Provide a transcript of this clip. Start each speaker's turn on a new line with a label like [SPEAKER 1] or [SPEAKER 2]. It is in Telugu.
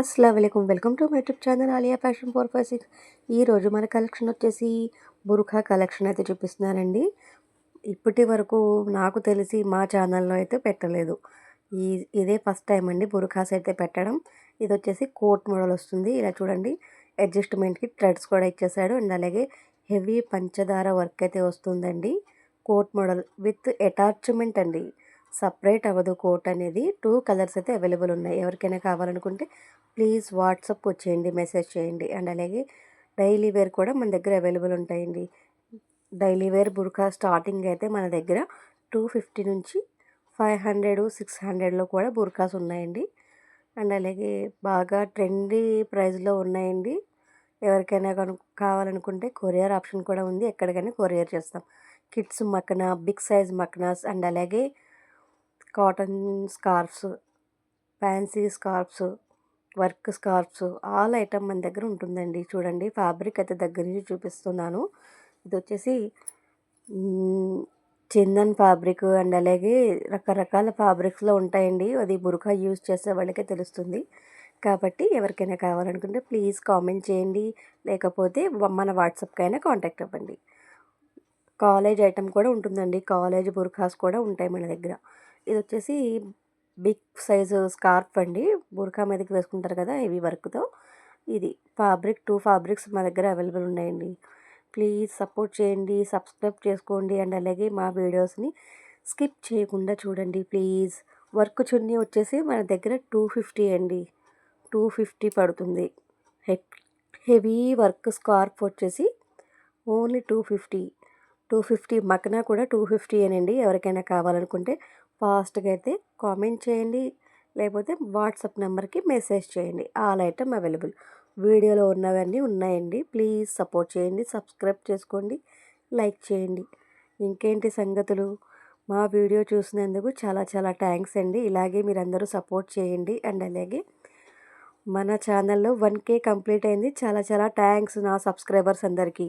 [SPEAKER 1] అస్సలాము అలైకుం welcome to my YouTube channel Alia fashion 456. ఈరోజు మన కలెక్షన్ వచ్చేసి బుర్ఖా కలెక్షన్ అయితే చూపిస్తున్నానండి. ఇప్పటి వరకు నాకు తెలిసి మా ఛానల్లో అయితే పెట్టలేదు. ఇదే ఫస్ట్ టైం అండి బుర్ఖాస్ అయితే పెట్టడం. ఇది వచ్చేసి కోట్ మోడల్ వస్తుంది. ఇలా చూడండి, అడ్జస్ట్మెంట్కి థ్రెడ్స్ కూడా ఇచ్చేసాడు అండ్ అలాగే హెవీ పంచదార వర్క్ అయితే వస్తుందండి. కోట్ మోడల్ విత్ అటాచ్మెంట్ అండి. సపరేట్ అవ్వదు కోట్ అనేది. 2 కలర్స్ అయితే అవైలబుల్ ఉన్నాయి. ఎవరికైనా కావాలనుకుంటే ప్లీజ్ వాట్సాప్ వచ్చేయండి, మెసేజ్ చేయండి. అండ్ అలాగే డైలీ వేర్ కూడా మన దగ్గర అవైలబుల్ ఉంటాయండి. డైలీ వేర్ బుర్కా స్టార్టింగ్ అయితే మన దగ్గర 250 నుంచి 500, 600లో కూడా బుర్కాస్ ఉన్నాయండి. అండ్ అలాగే బాగా ట్రెండీ ప్రైస్లో ఉన్నాయండి. ఎవరికైనా కావాలనుకుంటే కొరియర్ ఆప్షన్ కూడా ఉంది. ఎక్కడికైనా కొరియర్ చేస్తాం. కిడ్స్ మక్కన, బిగ్ సైజ్ మక్కనాస్ అండ్ అలాగే cotton scarfs, fancy scarfs, work scarfs, all item మన దగ్గర ఉంటుందండి. చూడండి, ఫ్యాబ్రిక్ అయితే దగ్గర నుంచి చూపిస్తున్నాను. ఇది వచ్చేసి చందన్ ఫ్యాబ్రిక్ అండ్ అలాగే రకరకాల ఫ్యాబ్రిక్స్లో ఉంటాయండి. అది బుర్కా యూజ్ చేసే వాళ్ళకే తెలుస్తుంది. కాబట్టి ఎవరికైనా కావాలనుకుంటే ప్లీజ్ కామెంట్ చేయండి, లేకపోతే మన వాట్సాప్కైనా కాంటాక్ట్ అవ్వండి. కాలేజ్ ఐటమ్ కూడా ఉంటుందండి. కాలేజ్ బుర్ఖాస్ కూడా ఉంటాయి మన దగ్గర. ఇది వచ్చేసి బిగ్ సైజు స్కార్ఫ్ అండి. బుర్ఖా మీదకి వేసుకుంటారు కదా, హెవీ వర్క్తో. ఇది ఫ్యాబ్రిక్ 2 ఫ్యాబ్రిక్స్ మా దగ్గర అవైలబుల్ ఉన్నాయండి. ప్లీజ్ సపోర్ట్ చేయండి, సబ్స్క్రైబ్ చేసుకోండి అండ్ అలాగే మా వీడియోస్ని స్కిప్ చేయకుండా చూడండి ప్లీజ్. వర్క్ చున్నీ వచ్చేసి మన దగ్గర 250 అండి. 250 పడుతుంది. హెవీ వర్క్ స్కార్ఫ్ వచ్చేసి ఓన్లీ 250. 250 మకనా కూడా 250 అనండి. ఎవరికైనా కావాలనుకుంటే ఫాస్ట్గా అయితే కామెంట్ చేయండి, లేకపోతే వాట్సాప్ నెంబర్కి మెసేజ్ చేయండి. All item available. వీడియోలో ఉన్నవన్నీ ఉన్నాయండి. ప్లీజ్ సపోర్ట్ చేయండి, సబ్స్క్రైబ్ చేసుకోండి, లైక్ చేయండి. ఇంకేంటి సంగతులు? మా వీడియో చూసినందుకు చాలా చాలా థ్యాంక్స్ అండి. ఇలాగే మీరందరూ సపోర్ట్ చేయండి. అండ్ అలాగే మన ఛానల్లో 1K కంప్లీట్ అయింది. చాలా చాలా థ్యాంక్స్ నా సబ్స్క్రైబర్స్ అందరికీ.